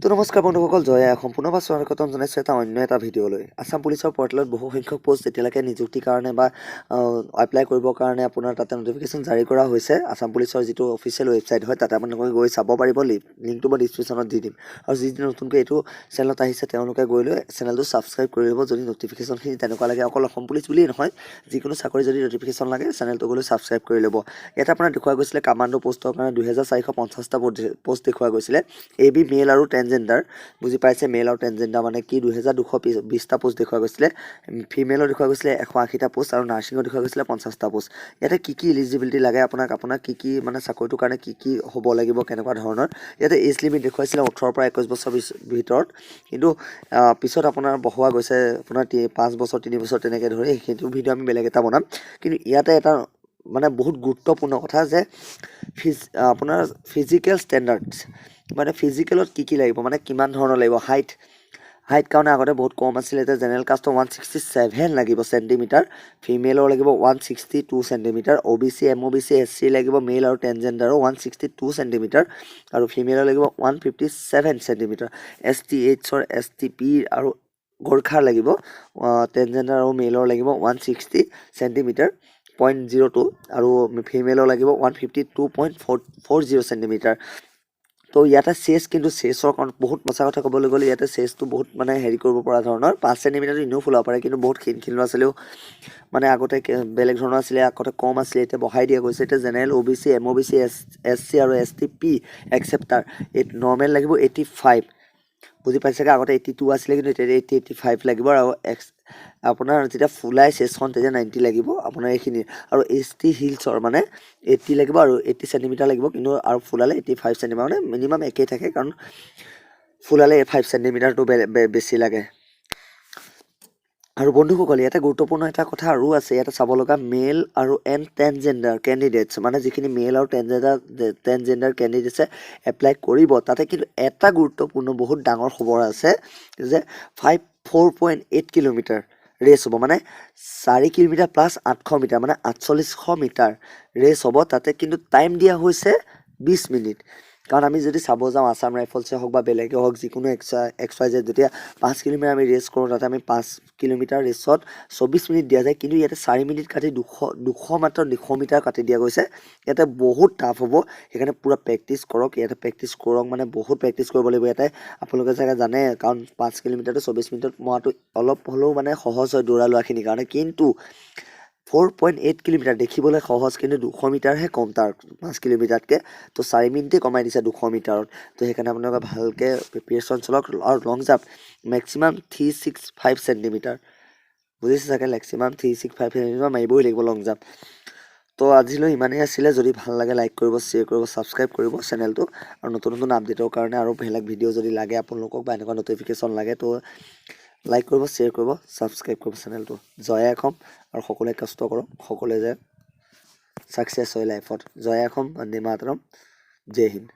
তো নমস্কাৰ বন্ধুসকল, জয় সম্পূৰ্ণভাৱে স্বাগতম জনাইছোঁ এটা অন্য এটা ভিডিঅ'লৈ। আছাম পুলিচৰ পৰ্টেলত বহু সংখ্যক পোষ্ট এতিয়ালৈকে নিযুক্তিৰ কাৰণে বা এপ্লাই কৰিবৰ কাৰণে আপোনাৰ তাতে নটিফিকেশ্যন জাৰি কৰা হৈছে। আছাম পুলিচৰ যিটো অফিচিয়েল ৱেবছাইট হয় তাতে আপোনালোকে গৈ চাব পাৰিব। লিংকটো মই ডিছক্ৰিপশ্যনত দি দিম। আৰু যিদিন নতুনকৈ এইটো চেনেলত আহিছে তেওঁলোকে গৈ লৈ চেনেলটো ছাবস্ক্ৰাইব কৰি ল'ব যদি নটিফিকেশ্যনখিনি তেনেকুৱা লাগে। অকল অসম পুলিচ বুলিয়েই নহয়, যিকোনো চাকৰি যদি নটিফিকেশ্যন লাগে চেনেলটো গৈ ছাবস্ক্ৰাইব কৰি ল'ব। ইয়াত আপোনাৰ দেখুওৱা গৈছিলে কামাণ্ডো পোষ্টৰ কাৰণে 2450টা পোষ্ট দেখুওৱা গৈছিলে। AB মেল আৰু ট্ৰেন্সজেণ্ডাৰ, বুজি পাইছে মেল আৰু ট্ৰেন্সজেণ্ডাৰ মানে কি। 2220টা পোষ্ট দেখুওৱা গৈছিলে। ফিমেলৰ দেখুওৱা গৈছিলে 180টা পোষ্ট আৰু নাৰ্ছিঙৰ দেখুওৱা গৈছিলে 50টা পোষ্ট। ইয়াতে কি ইলিজিবিলিটি লাগে আপোনাক কি মানে চাকৰিটোৰ কাৰণে কি হ'ব লাগিব, কেনেকুৱা ধৰণৰ। ইয়াতে এজ লিমিট দেখুৱাইছিলে 18 পৰা 21 বছৰ ভিতৰত, কিন্তু পিছত আপোনাৰ বঢ়োৱা গৈছে আপোনাৰ 5 বছৰ 3 বছৰ তেনেকৈ ধৰি। সেইটো ভিডিঅ' আমি বেলেগ এটা বনাম। কিন্তু ইয়াতে এটা মানে বহুত গুৰুত্বপূৰ্ণ কথা যে আপোনাৰ ফিজিকেল ষ্টেণ্ডাৰ্ডছ মানে ফিজিকেলত কি লাগিব, মানে কিমান ধৰণৰ লাগিব। হাইট কাৰণে আগতে বহুত কম আছিলে, এতিয়া জেনেৰেল কাষ্টৰ 167 লাগিব চেণ্টিমিটাৰ, ফিমেলৰ লাগিব 162 চেণ্টিমিটাৰ, OBC MOBC SC লাগিব মেল আৰু ট্ৰেন্সজেণ্ডাৰো 162 চেণ্টিমিটাৰ আৰু ফিমেলৰ লাগিব 157 চেণ্টিমিটাৰ, STHৰ STP আৰু গোৰ্খাৰ লাগিব ট্ৰেন্সজেণ্ডাৰ আৰু মেলৰ লাগিব 160 চেণ্টিমিটাৰ 0.02 আৰু ফিমেলৰ লাগিব 152.40 চেণ্টিমিটাৰ। তো ইয়াতে চেছ, কিন্তু চেছৰ কাৰণ বহুত সঁচা কথা ক'বলৈ গ'লে ইয়াতে চেছটো বহুত মানে হেৰি কৰিব পৰা ধৰণৰ 5 চেণ্টিমিটাৰটো এনেও ফুলাব পাৰে, কিন্তু বহুত ক্ষীণ ল'ৰা ছোৱালীও মানে আগতে বেলেগ ধৰণৰ আছিলে, আগতে কম আছিলে, এতিয়া বঢ়াই দিয়া গৈছে। এতিয়া জেনেৰেল OBC MOBC SC আৰু STP একচেপ্টাৰ নৰ্মেল লাগিব 85, বুজি পাইছেগৈ। আগতে 82 আছিলে, কিন্তু এতিয়া 85 লাগিব। আৰু আপোনাৰ যেতিয়া ফুলাই চেছখন তেতিয়া 90 লাগিব আপোনাৰ এইখিনি। আৰু ST হিলছৰ মানে 80 লাগিব আৰু 80 চেণ্টিমিটাৰ লাগিব, কিন্তু আৰু ফুলালে 85 চেণ্টিমিটাৰ, মানে মিনিমাম একেই থাকে, কাৰণ ফুলালে 5 চেণ্টিমিটাৰটো বেছি লাগে। আৰু বন্ধুসকল ইয়াতে গুৰুত্বপূৰ্ণ এটা কথা আৰু আছে, ইয়াতে চাব লগা মেল আৰু ট্ৰেন্সজেণ্ডাৰ কেণ্ডিডেটছ, মানে যিখিনি মেল আৰু ট্ৰেন্সজেণ্ডাৰ কেণ্ডিডেটছে এপ্লাই কৰিব, তাতে কিন্তু এটা গুৰুত্বপূৰ্ণ বহুত ডাঙৰ খবৰ আছে যে 4.8 কিলোমিটাৰ ৰেচ হ'ব, মানে 4 কিলোমিটাৰ প্লাছ 800 মিটাৰ, মানে 4800 মিটাৰ ৰেচ হ'ব। তাতে কিন্তু টাইম দিয়া হৈছে 20 মিনিট। কাৰণ আমি যদি চাব যাওঁ আছাম ৰাইফলছে হওক বা বেলেগে হওক, যিকোনো XYZ যেতিয়া 5 কিলোমিটাৰ আমি ৰেচ কৰোঁ, তাতে আমি 5 কিলোমিটাৰ ৰেচত 24 মিনিট দিয়া যায়, কিন্তু ইয়াতে 4 মিনিট কাটি 200 মাত্ৰ 200 মিটাৰ কাটি দিয়া গৈছে। ইয়াতে বহুত টাফ হ'ব, সেইকাৰণে পূৰা প্ৰেক্টিচ কৰক। ইয়াতে প্ৰেক্টিচ কৰক মানে বহুত প্ৰেক্টিচ কৰিব লাগিব। ইয়াতে আপোনালোকে চাগে জানে, কাৰণ 5 কিলোমিটাৰটো 24 মিনিটত মৰাটো অলপ হ'লেও মানে সহজ হয় দৌৰা লোৱাখিনিৰ কাৰণে, কিন্তু 4.8 কিলোমিটাৰ দেখিবলৈ সহজ, কিন্তু 200 মিটাৰহে কম তাৰ 5 কিলোমিটাৰতকৈ। তো 4 মিনিটেই কমাই দিছে 200 মিটাৰত। তো সেইকাৰণে আপোনালোকে ভালকৈ প্ৰিপেৰেশ্যন চলাওক। আৰু লং জাম্প মেক্সিমাম 365 চেণ্টিমিটাৰ, বুজিছে চাগে, মেক্সিমাম 365 চেণ্টিমিটাৰ মাৰিবই লাগিব লং জাম্প। তো আজিলৈ ইমানেই আছিলে। যদি ভাল লাগে লাইক কৰিব, শ্বেয়াৰ কৰিব, ছাবস্ক্ৰাইব কৰিব চেনেলটো। আৰু নতুন আপডেটৰ কাৰণে আৰু বেলেগ ভিডিঅ' যদি লাগে আপোনালোকক বা এনেকুৱা নটিফিকেশ্যন লাগে, তো লাইক কৰিব, শ্বেয়াৰ কৰিব, ছাবস্ক্ৰাইব কৰিব চেনেলটো। জয় অসম, আৰু সকলোৱে কষ্ট কৰক, সকলোৱে যে ছাকচেছ হয় লাইফত। জয় অসম, বন্দে মাতৰম, জয় হিন্দ।